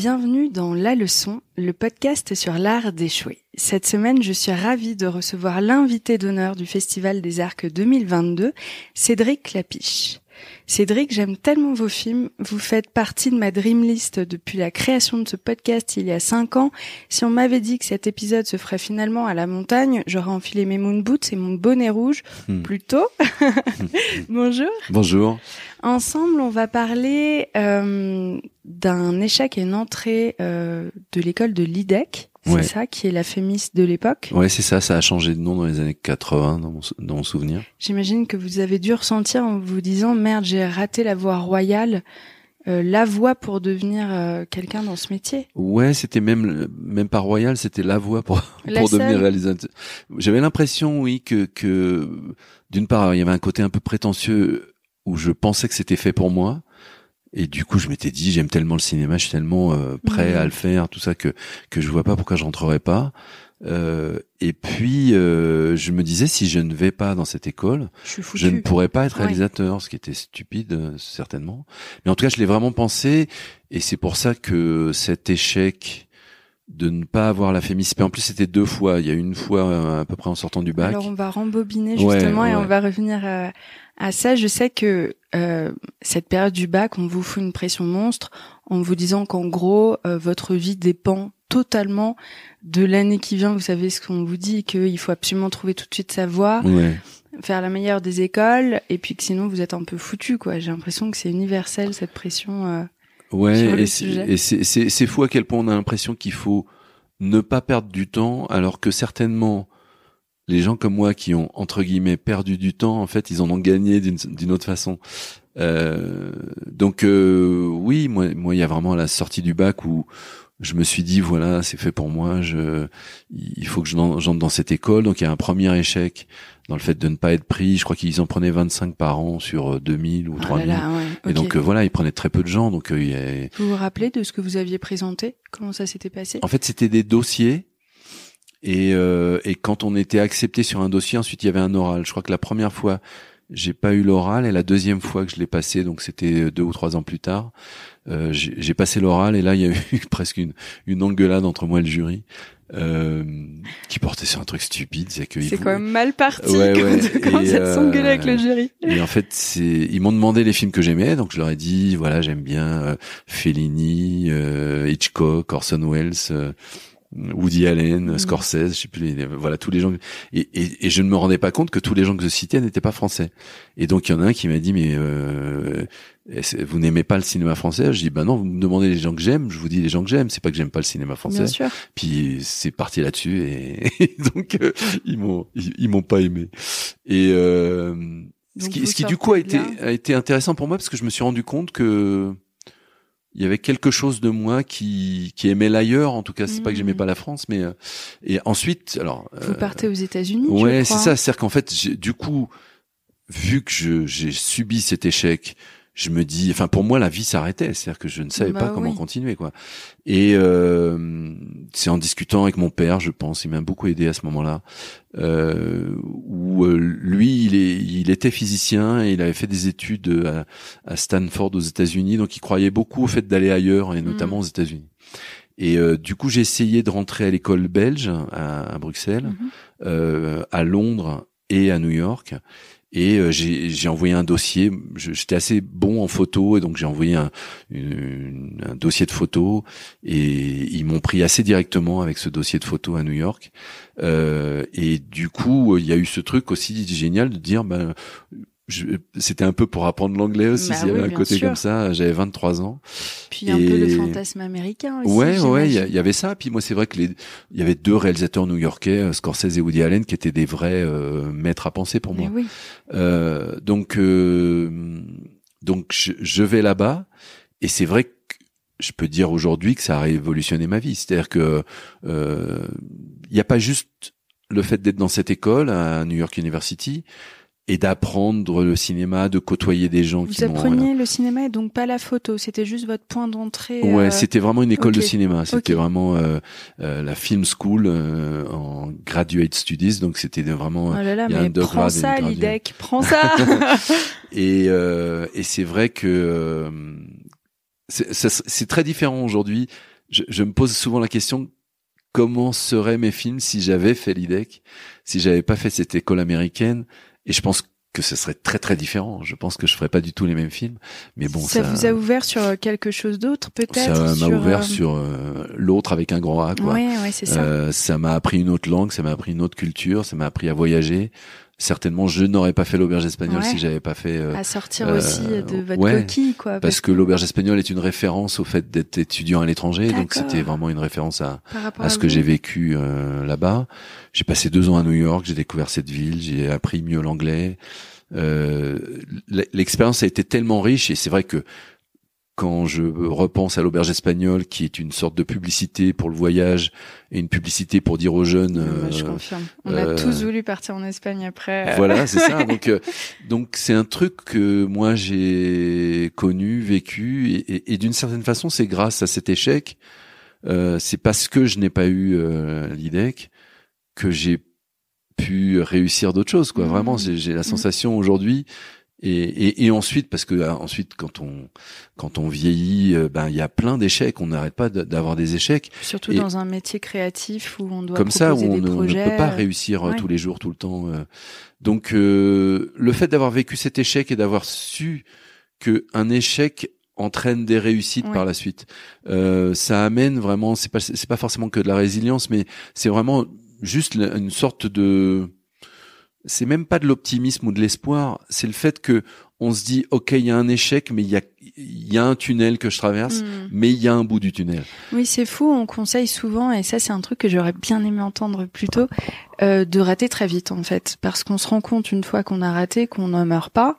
Bienvenue dans La Leçon, le podcast sur l'art d'échouer. Cette semaine, je suis ravie de recevoir l'invité d'honneur du Festival des Arcs 2022, Cédric Klapisch. Cédric, j'aime tellement vos films, vous faites partie de ma dream list depuis la création de ce podcast il y a 5 ans. Si on m'avait dit que cet épisode se ferait finalement à la montagne, j'aurais enfilé mes moon boots et mon bonnet rouge plus tôt. Bonjour. Bonjour. Ensemble, on va parler d'un échec et une entrée de l'école de l'IDEC. C'est ça, qui est la Fémis de l'époque. Ouais, c'est ça. Ça a changé de nom dans les années 80, dans mon souvenir. J'imagine que vous avez dû ressentir en vous disant « Merde, j'ai raté la voie royale ». La voie pour devenir quelqu'un dans ce métier. Ouais, c'était même pas royal, c'était la voie pour devenir réalisateur. J'avais l'impression, oui, que d'une part, il y avait un côté un peu prétentieux où je pensais que c'était fait pour moi. Et du coup, je m'étais dit, j'aime tellement le cinéma, je suis tellement prêt à le faire, tout ça, que je vois pas pourquoi je rentrerais pas. Et puis, je me disais, si je ne vais pas dans cette école, je ne pourrais pas être réalisateur, ce qui était stupide, certainement. Mais en tout cas, je l'ai vraiment pensé, et c'est pour ça que cet échec de ne pas avoir la Fémis, en plus c'était 2 fois, il y a une fois à peu près en sortant du bac. Alors on va rembobiner justement et on va revenir à ça. Je sais que cette période du bac, on vous fout une pression monstre en vous disant qu'en gros, votre vie dépend totalement de l'année qui vient. Vous savez ce qu'on vous dit, qu'il faut absolument trouver tout de suite sa voie, faire la meilleure des écoles, et puis que sinon vous êtes un peu foutu, quoi. J'ai l'impression que c'est universel, cette pression. Et c'est fou à quel point on a l'impression qu'il faut ne pas perdre du temps, alors que certainement les gens comme moi qui ont entre guillemets perdu du temps, en fait, ils en ont gagné d'une autre façon. Donc oui, moi, il y a vraiment la sortie du bac où je me suis dit voilà, c'est fait pour moi. Il faut que j'entre dans cette école. Donc il y a un premier échec dans le fait de ne pas être pris. Je crois qu'ils en prenaient 25 par an sur 2000 ou 3000. Et donc voilà, ils prenaient très peu de gens. Donc vous vous rappelez de ce que vous aviez présenté? Comment ça s'était passé? En fait, c'était des dossiers. Et quand on était accepté sur un dossier, ensuite il y avait un oral. Je crois que la première fois, j'ai pas eu l'oral, et la deuxième fois que je l'ai passé, donc c'était 2 ou 3 ans plus tard, j'ai passé l'oral, et là il y a eu presque une engueulade entre moi et le jury. Qui portait sur un truc stupide, c'est que c'est quand même mal parti quand on commence à s'engueuler avec le jury. Et en fait, ils m'ont demandé les films que j'aimais, donc je leur ai dit voilà, j'aime bien Fellini, Hitchcock, Orson Welles, Woody Allen, Scorsese, je sais plus, voilà, tous les gens. Et je ne me rendais pas compte que tous les gens que je citais n'étaient pas français. Et donc il y en a un qui m'a dit mais vous n'aimez pas le cinéma français? Je dis bah non, vous me demandez les gens que j'aime, je vous dis les gens que j'aime, c'est pas que j'aime pas le cinéma français. Bien sûr. Puis c'est parti là-dessus, et donc ils m'ont pas aimé. Et ce qui du coup a été intéressant pour moi, parce que je me suis rendu compte que il y avait quelque chose de moi qui aimait l'ailleurs. En tout cas, c'est pas que j'aimais pas la France, mais et ensuite, alors vous partez aux États-Unis. Ouais, c'est ça. C'est-à-dire qu'en fait, du coup, vu que j'ai subi cet échec, je me dis, enfin pour moi la vie s'arrêtait, c'est-à-dire que je ne savais pas comment continuer, quoi. Et c'est en discutant avec mon père, je pense, il m'a beaucoup aidé à ce moment-là, où lui il était physicien et il avait fait des études à Stanford aux États-Unis, donc il croyait beaucoup au fait d'aller ailleurs, et notamment aux États-Unis. Et du coup j'ai essayé de rentrer à l'école belge à Bruxelles, à Londres et à New York. Et j'ai envoyé un dossier. J'étais assez bon en photo, et donc j'ai envoyé un dossier de photos, et ils m'ont pris assez directement avec ce dossier de photos à New York. Et du coup, il y a eu ce truc aussi génial de dire, c'était un peu pour apprendre l'anglais aussi, il y avait un côté sûr. Comme ça. J'avais 23 ans. Puis un peu le fantasme américain aussi. Ouais, il y avait ça. Puis moi, c'est vrai que il y avait 2 réalisateurs new-yorkais, Scorsese et Woody Allen, qui étaient des vrais maîtres à penser pour moi. Oui. Donc je vais là-bas, et c'est vrai que je peux dire aujourd'hui que ça a révolutionné ma vie. C'est-à-dire que il y a pas juste le fait d'être dans cette école à New York University et d'apprendre le cinéma, de côtoyer des gens qui m'ont... Vous appreniez le cinéma et donc pas la photo, c'était juste votre point d'entrée. Ouais, c'était vraiment une école de cinéma, c'était vraiment la film school en graduate studies, donc c'était vraiment... Oh là là, mais prends ça l'IDEC, prends ça. Et c'est vrai que c'est très différent aujourd'hui. Je me pose souvent la question, comment seraient mes films si j'avais fait l'IDEC, si j'avais pas fait cette école américaine? Et je pense que ce serait très très différent. Je pense que je ferais pas du tout les mêmes films. Mais bon, ça vous a ouvert sur quelque chose d'autre, peut-être? Ça m'a ouvert sur l'autre avec un grand A, quoi. Ouais, c'est ça. Ça m'a appris une autre langue, ça m'a appris une autre culture, ça m'a appris à voyager. Certainement, je n'aurais pas fait l'auberge espagnole si j'avais pas fait... à sortir aussi de votre coquille, quoi. Parce que l'auberge espagnole est une référence au fait d'être étudiant à l'étranger. Donc, c'était vraiment une référence à ce que j'ai vécu là-bas. J'ai passé 2 ans à New York, j'ai découvert cette ville, j'ai appris mieux l'anglais. L'expérience a été tellement riche, et c'est vrai que quand je repense à l'auberge espagnole, qui est une sorte de publicité pour le voyage et une publicité pour dire aux jeunes. Je confirme. On a tous voulu partir en Espagne après. Voilà, c'est ça. Donc c'est un truc que moi j'ai connu, vécu, et d'une certaine façon, c'est grâce à cet échec. C'est parce que je n'ai pas eu l'IDEC que j'ai pu réussir d'autres choses, quoi. Vraiment, j'ai la sensation aujourd'hui. Et ensuite, parce que ensuite, quand on vieillit, il y a plein d'échecs. On n'arrête pas d'avoir des échecs. Surtout dans un métier créatif où on doit comme proposer ça, où des projets. On ne peut pas réussir tous les jours, tout le temps. Donc, le fait d'avoir vécu cet échec et d'avoir su que un échec entraîne des réussites par la suite, ça amène vraiment. C'est pas forcément que de la résilience, mais c'est vraiment juste une sorte de. C'est même pas de l'optimisme ou de l'espoir, c'est le fait que on se dit ok, il y a un échec, mais il y a un tunnel que je traverse, mais il y a un bout du tunnel. Oui, c'est fou, on conseille souvent, et ça c'est un truc que j'aurais bien aimé entendre plus tôt, de rater très vite en fait, parce qu'on se rend compte une fois qu'on a raté qu'on n'en meurt pas,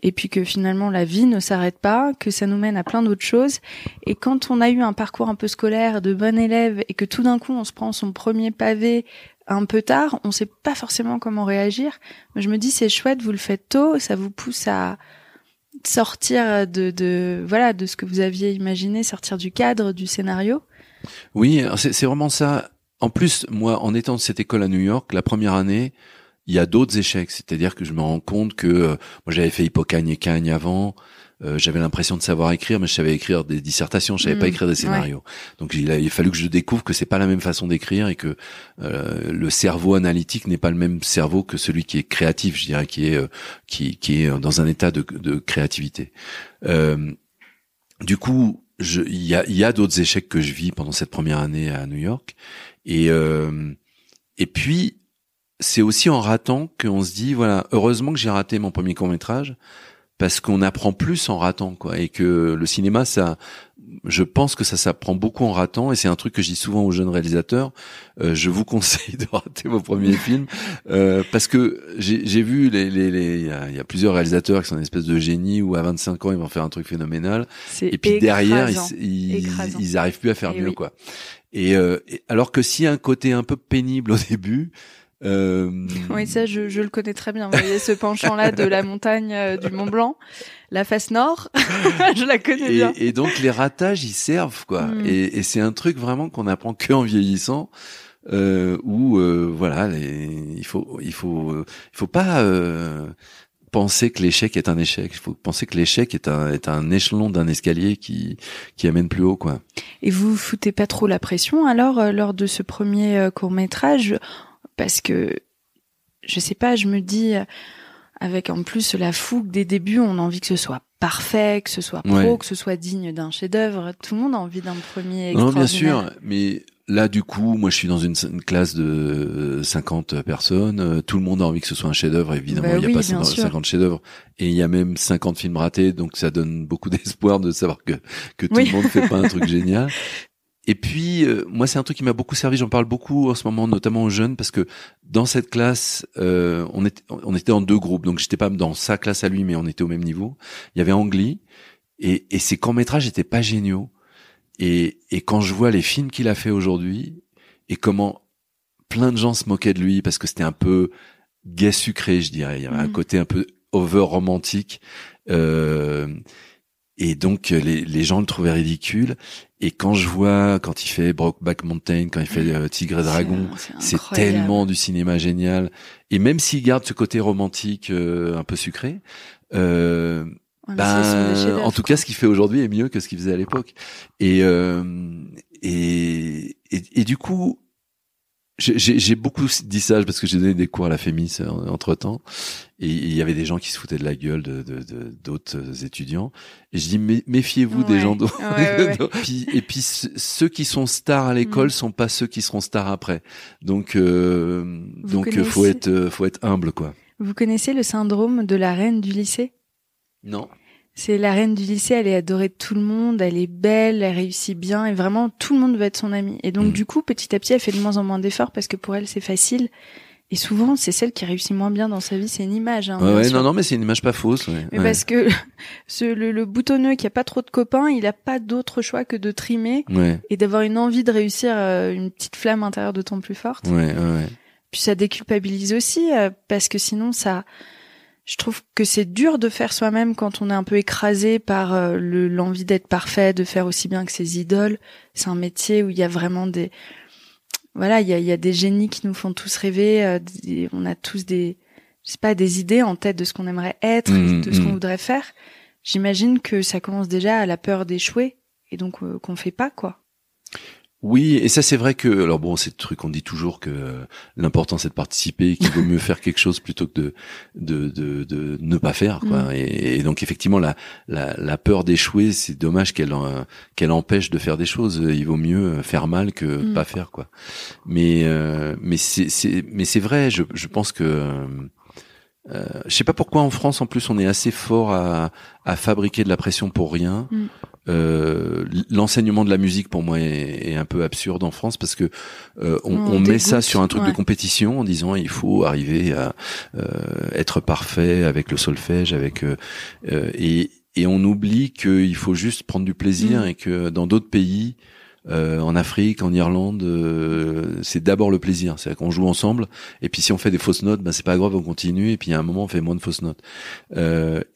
et puis que finalement la vie ne s'arrête pas, que ça nous mène à plein d'autres choses. Et quand on a eu un parcours un peu scolaire de bon élève et que tout d'un coup on se prend son premier pavé un peu tard, on sait pas forcément comment réagir. Moi, je me dis c'est chouette, vous le faites tôt, ça vous pousse à sortir de ce que vous aviez imaginé, sortir du cadre du scénario. Oui, c'est vraiment ça. En plus, moi, en étant de cette école à New York, la première année, il y a d'autres échecs. C'est-à-dire que je me rends compte que moi, j'avais fait Hippocagne et Cagne avant. J'avais l'impression de savoir écrire, mais je savais écrire des dissertations, je savais pas écrire des scénarios. Donc il a fallu que je découvre que c'est pas la même façon d'écrire et que le cerveau analytique n'est pas le même cerveau que celui qui est créatif, je dirais, qui est dans un état de créativité. Du coup, il y a d'autres échecs que je vis pendant cette première année à New York, et puis c'est aussi en ratant qu'on se dit voilà, heureusement que j'ai raté mon premier court-métrage. Parce qu'on apprend plus en ratant, quoi, et que le cinéma, je pense que ça s'apprend beaucoup en ratant, et c'est un truc que je dis souvent aux jeunes réalisateurs. Je vous conseille de rater vos premiers films, parce que j'ai vu il y a plusieurs réalisateurs qui sont une espèce de génie où à 25 ans ils vont faire un truc phénoménal, et puis derrière ils arrivent plus à faire mieux, quoi. Et alors que s'il y a un côté un peu pénible au début. Oui, ça, je le connais très bien. Vous voyez ce penchant-là de la montagne du Mont Blanc, la face nord, je la connais bien. Et donc les ratages, ils servent, quoi. Et c'est un truc vraiment qu'on apprend que en vieillissant, où voilà, il faut pas penser que l'échec est un échec. Il faut penser que l'échec est un échelon d'un escalier qui amène plus haut, quoi. Et vous foutez pas trop la pression alors lors de ce premier court-métrage? Parce que, je sais pas, je me dis, avec en plus la fougue des débuts, on a envie que ce soit parfait, que ce soit pro, que ce soit digne d'un chef-d'œuvre. Tout le monde a envie d'un premier extraordinaire. Non, bien sûr, mais là, du coup, moi, je suis dans une classe de 50 personnes. Tout le monde a envie que ce soit un chef-d'œuvre. Évidemment, il n'y a pas 50 chefs-d'œuvre. Et il y a même 50 films ratés. Donc, ça donne beaucoup d'espoir de savoir que tout le monde fait pas un truc génial. Et puis, moi, c'est un truc qui m'a beaucoup servi. J'en parle beaucoup en ce moment, notamment aux jeunes, parce que dans cette classe, on était en 2 groupes. Donc, j'étais pas dans sa classe à lui, mais on était au même niveau. Il y avait Ang Lee, et ses courts-métrages étaient pas géniaux. Et quand je vois les films qu'il a fait aujourd'hui, et comment plein de gens se moquaient de lui, parce que c'était un peu gai sucré, je dirais. Il y avait un côté un peu over-romantique. Et donc les gens le trouvaient ridicule. Et quand il fait Brokeback Mountain, quand il fait Tigre et Dragon, c'est tellement du cinéma génial. Et même s'il garde ce côté romantique un peu sucré, En tout cas, ce qu'il fait aujourd'hui est mieux que ce qu'il faisait à l'époque. Et du coup, j'ai beaucoup dit ça parce que j'ai donné des cours à la Fémis entre temps, et il y avait des gens qui se foutaient de la gueule d'autres étudiants. Et je dis méfiez-vous des gens d'autres. Et puis ceux qui sont stars à l'école sont pas ceux qui seront stars après. Donc faut être humble, quoi. Vous connaissez le syndrome de la reine du lycée? Non. C'est la reine du lycée, elle est adorée de tout le monde, elle est belle, elle réussit bien, et vraiment tout le monde veut être son amie. Et donc du coup, petit à petit, elle fait de moins en moins d'efforts parce que pour elle, c'est facile. Et souvent, c'est celle qui réussit moins bien dans sa vie, c'est une image. Hein, non, mais c'est une image pas fausse. Mais parce que le boutonneux qui a pas trop de copains, il a pas d'autre choix que de trimer et d'avoir une envie de réussir, une petite flamme intérieure d'autant plus forte. Puis ça déculpabilise aussi parce que sinon je trouve que c'est dur de faire soi-même quand on est un peu écrasé par l'envie d'être parfait, de faire aussi bien que ses idoles. C'est un métier où il y a vraiment il y a des génies qui nous font tous rêver. On a tous des idées en tête de ce qu'on aimerait être, de ce qu'on voudrait faire. J'imagine que ça commence déjà à la peur d'échouer et donc qu'on fait pas, quoi. Oui, et ça c'est vrai que, alors bon, c'est le truc qu'on dit toujours que l'important c'est de participer, qu'il vaut mieux faire quelque chose plutôt que de ne pas faire, quoi. Et donc effectivement la peur d'échouer, c'est dommage qu'elle empêche de faire des choses. Il vaut mieux faire mal que pas faire, quoi. Mais c'est vrai, je pense que je sais pas pourquoi en France en plus on est assez fort à fabriquer de la pression pour rien. L'enseignement de la musique pour moi est un peu absurde en France parce que on met ça sur un truc de compétition en disant il faut arriver à être parfait avec le solfège, et on oublie qu'il faut juste prendre du plaisir et que dans d'autres pays, en Afrique, en Irlande, c'est d'abord le plaisir. C'est-à-dire qu'on joue ensemble, et puis si on fait des fausses notes, c'est pas grave, on continue, et puis à un moment on fait moins de fausses notes.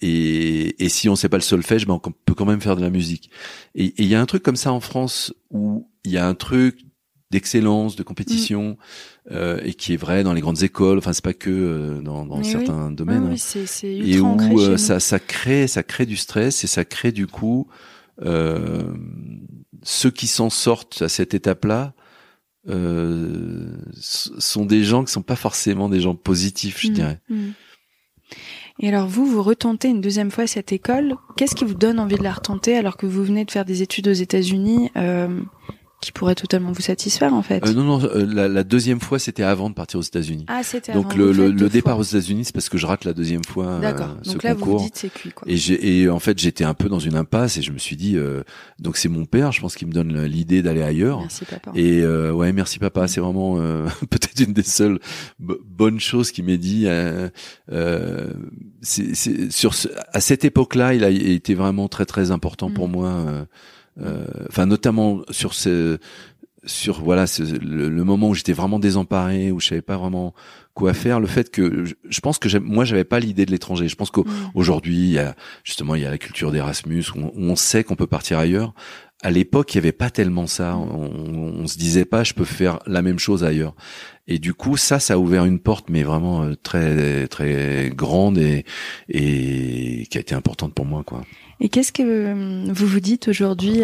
Et si on sait pas le solfège, on peut quand même faire de la musique. Et il y a un truc comme ça en France où il y a un truc d'excellence, de compétition, et qui est vrai dans les grandes écoles. Enfin, c'est pas que dans certains domaines. Oui, c'est ultra et où ça crée du stress, et ça crée du coup ceux qui s'en sortent à cette étape-là sont des gens qui sont pas forcément des gens positifs, je dirais. Et alors vous retentez une deuxième fois cette école. Qu'est-ce qui vous donne envie de la retenter alors que vous venez de faire des études aux États-Unis qui pourrait totalement vous satisfaire en fait? Non, la deuxième fois c'était avant de partir aux États-Unis. Ah, c'était donc avant. le départ aux États-Unis, c'est parce que je rate la deuxième fois. D'accord. Ce donc là concours. vous vous dites c'est cuit, quoi. Et en fait j'étais un peu dans une impasse et je me suis dit donc c'est mon père, je pense qu'il me donne l'idée d'aller ailleurs. Merci papa. Et merci papa, c'est vraiment peut-être une des seules bonnes choses qu'il m'ait dit. À cette époque-là, il a été vraiment très très important pour moi. Enfin notamment sur le moment où j'étais vraiment désemparé, où je savais pas vraiment quoi faire, le fait que je pense que moi j'avais pas l'idée de l'étranger. Je pense qu'aujourd'hui il y a la culture d'Erasmus où on sait qu'on peut partir ailleurs. À l'époque, il y avait pas tellement ça. On se disait pas je peux faire la même chose ailleurs. Et du coup, ça a ouvert une porte, mais vraiment très très grande et qui a été importante pour moi, quoi. Et qu'est-ce que vous vous dites aujourd'hui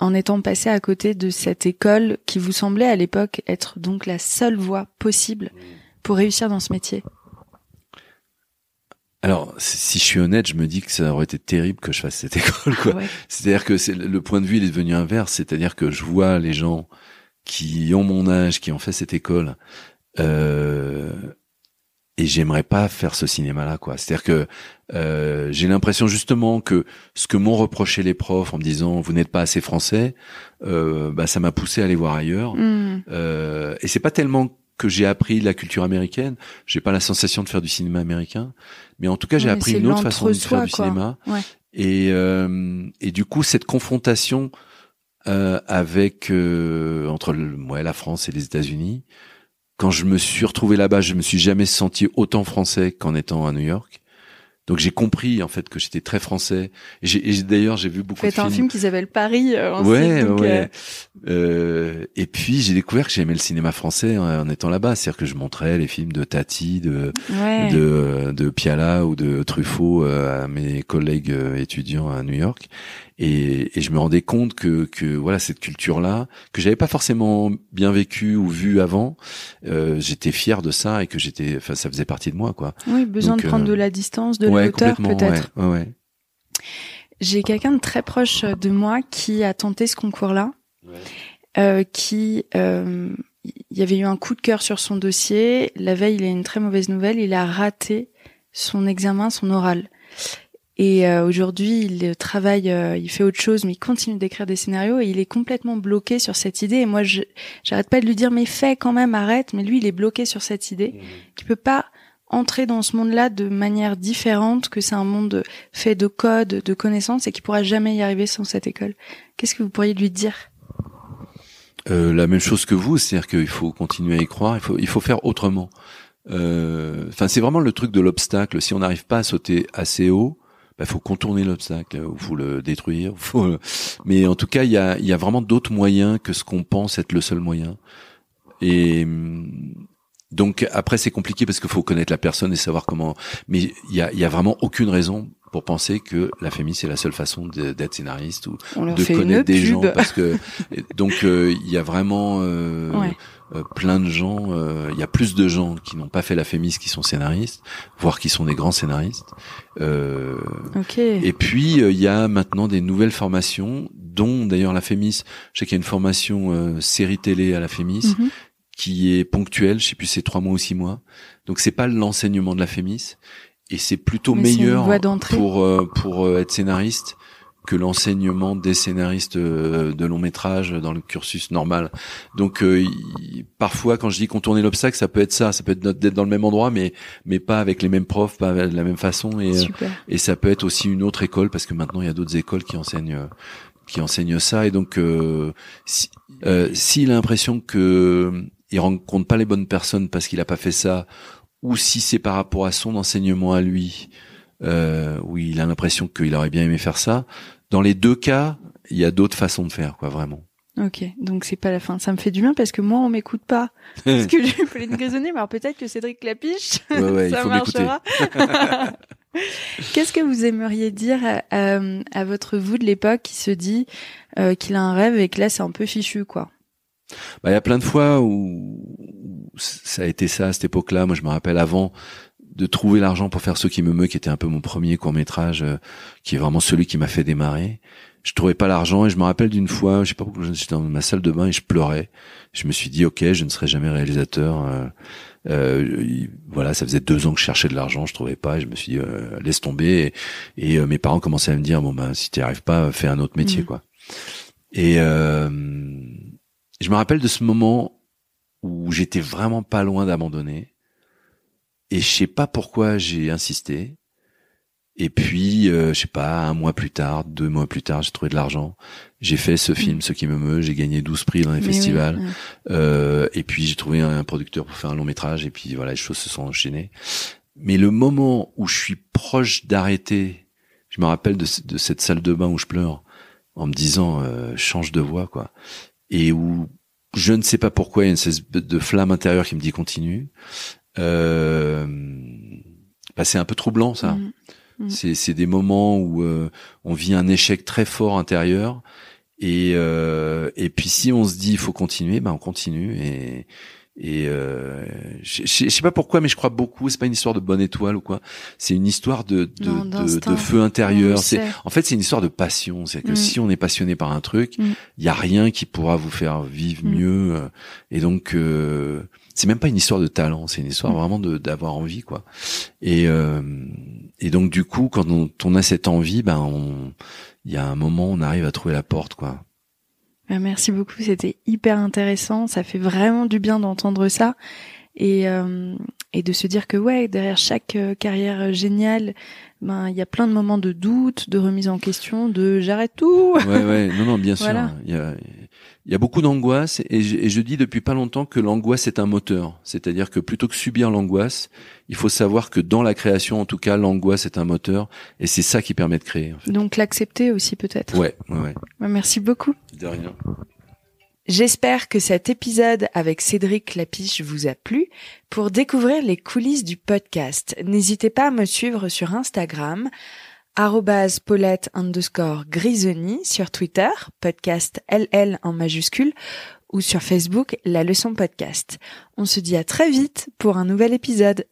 en étant passé à côté de cette école qui vous semblait à l'époque être donc la seule voie possible pour réussir dans ce métier? Alors, si je suis honnête, je me dis que ça aurait été terrible que je fasse cette école, quoi. Ouais. C'est-à-dire que le point de vue il est devenu inverse. C'est-à-dire que je vois les gens qui ont mon âge, qui ont fait cette école, et j'aimerais pas faire ce cinéma-là, quoi. C'est-à-dire que j'ai l'impression justement que ce que m'ont reproché les profs en me disant vous n'êtes pas assez français, ça m'a poussé à aller voir ailleurs. Et c'est pas tellement que j'ai appris la culture américaine, j'ai pas la sensation de faire du cinéma américain, mais en tout cas j'ai appris une autre façon de faire du cinéma. Ouais. Et du coup cette confrontation avec entre la France et les États-Unis, quand je me suis retrouvé là-bas, je me suis jamais senti autant français qu'en étant à New York. Donc j'ai compris en fait que j'étais très français. Et d'ailleurs j'ai vu beaucoup de films. Faites un film qui s'appelle Paris. et puis j'ai découvert que j'aimais le cinéma français en étant là-bas, c'est-à-dire que je montrais les films de Tati, de Piala ou de Truffaut à mes collègues étudiants à New York, et je me rendais compte que voilà, cette culture-là que j'avais pas forcément bien vécue ou vue avant, j'étais fier de ça et que ça faisait partie de moi, quoi. Oui, besoin de prendre de la distance, de la hauteur peut-être. Ouais. J'ai quelqu'un de très proche de moi qui a tenté ce concours-là, il y avait eu un coup de cœur sur son dossier. La veille, il a une très mauvaise nouvelle, il a raté son examen, son oral. Et aujourd'hui, il travaille, il fait autre chose, mais il continue d'écrire des scénarios et il est complètement bloqué sur cette idée. Et moi, j'arrête pas de lui dire, mais fais quand même, arrête. Mais lui, il est bloqué sur cette idée qu'il peut pas entrer dans ce monde-là de manière différente, que c'est un monde fait de codes, de connaissances et qu'il pourra jamais y arriver sans cette école. Qu'est-ce que vous pourriez lui dire? La même chose que vous, c'est-à-dire qu'il faut continuer à y croire, il faut faire autrement. Enfin, c'est vraiment le truc de l'obstacle. Si on n'arrive pas à sauter assez haut, faut contourner l'obstacle, ou faut le détruire, mais en tout cas, il y a vraiment d'autres moyens que ce qu'on pense être le seul moyen. Et donc après, c'est compliqué parce qu'il faut connaître la personne et savoir comment. Mais il y a vraiment aucune raison pour penser que la Fémis c'est la seule façon d'être scénariste ou de connaître des gens, parce que donc il y a vraiment plein de gens, il y a plus de gens qui n'ont pas fait la Fémis qui sont scénaristes, voire qui sont des grands scénaristes. Et puis il y a maintenant des nouvelles formations, dont d'ailleurs la Fémis. Je sais qu'il y a une formation série télé à la Fémis qui est ponctuelle, je sais plus, c'est 3 mois ou 6 mois. Donc c'est pas l'enseignement de la Fémis. Et c'est plutôt meilleur pour être scénariste que l'enseignement des scénaristes de long métrage dans le cursus normal. Donc parfois quand je dis contourner l'obstacle, ça peut être ça, peut être d'être dans le même endroit mais pas avec les mêmes profs, pas de la même façon, et ça peut être aussi une autre école, parce que maintenant il y a d'autres écoles qui enseignent ça. Et donc s'il a l'impression que il rencontre pas les bonnes personnes parce qu'il a pas fait ça, ou si c'est par rapport à son enseignement à lui, où il a l'impression qu'il aurait bien aimé faire ça, dans les deux cas, il y a d'autres façons de faire, quoi, vraiment. Ok, donc c'est pas la fin. Ça me fait du bien parce que moi, on m'écoute pas. Parce que j'ai Pauline Grisonnier, mais alors peut-être que Cédric Clapiche, ça il faut marchera. Qu'est-ce que vous aimeriez dire à votre vous de l'époque qui se dit qu'il a un rêve et que là, c'est un peu fichu, quoi? Il y a plein de fois où ça a été ça à cette époque-là. Moi, je me rappelle avant de trouver l'argent pour faire Ce qui me meut, qui était un peu mon premier court-métrage, qui est vraiment celui qui m'a fait démarrer. Je trouvais pas l'argent et je me rappelle d'une fois, je sais pas pourquoi, j'étais dans ma salle de bain et je pleurais. Je me suis dit, ok, je ne serai jamais réalisateur. Voilà, ça faisait 2 ans que je cherchais de l'argent, je trouvais pas, et je me suis dit, laisse tomber. Et mes parents commençaient à me dire, si t'y arrives pas, fais un autre métier, quoi. Et je me rappelle de ce moment où j'étais vraiment pas loin d'abandonner. Et je sais pas pourquoi j'ai insisté. Et puis, je sais pas, 1 mois plus tard, 2 mois plus tard, j'ai trouvé de l'argent. J'ai fait ce film, Ce qui me meut. J'ai gagné 12 prix dans les festivals. Et puis, j'ai trouvé un producteur pour faire un long métrage. Et puis, voilà, les choses se sont enchaînées. Mais le moment où je suis proche d'arrêter, je me rappelle de cette salle de bain où je pleure, en me disant, change de voie, quoi. Et où, je ne sais pas pourquoi, il y a une espèce de flamme intérieure qui me dit continue. C'est un peu troublant, ça. C'est des moments où on vit un échec très fort intérieur, et puis si on se dit il faut continuer, on continue. Et je sais pas pourquoi, mais je crois beaucoup. C'est pas une histoire de bonne étoile ou quoi. C'est une histoire de feu intérieur. En fait, c'est une histoire de passion. C'est que si on est passionné par un truc, il y a rien qui pourra vous faire vivre mieux. Et donc c'est même pas une histoire de talent. C'est une histoire vraiment d'avoir envie, quoi. Et donc du coup, quand on a cette envie, il y a un moment, on arrive à trouver la porte, quoi. Merci beaucoup, c'était hyper intéressant, ça fait vraiment du bien d'entendre ça et de se dire que derrière chaque carrière géniale, il y a plein de moments de doute, de remise en question, de j'arrête tout. Non, bien sûr. Voilà. Il y a beaucoup d'angoisse, et je dis depuis pas longtemps que l'angoisse est un moteur. C'est-à-dire que plutôt que subir l'angoisse, il faut savoir que dans la création, en tout cas, l'angoisse est un moteur, et c'est ça qui permet de créer, en fait. Donc l'accepter aussi, peut-être. Ouais. Merci beaucoup. De rien. J'espère que cet épisode avec Cédric Clapiche vous a plu. Pour découvrir les coulisses du podcast, n'hésitez pas à me suivre sur Instagram, @Paulette_Grisoni, sur Twitter, podcast LL en majuscule, ou sur Facebook, La Leçon Podcast. On se dit à très vite pour un nouvel épisode.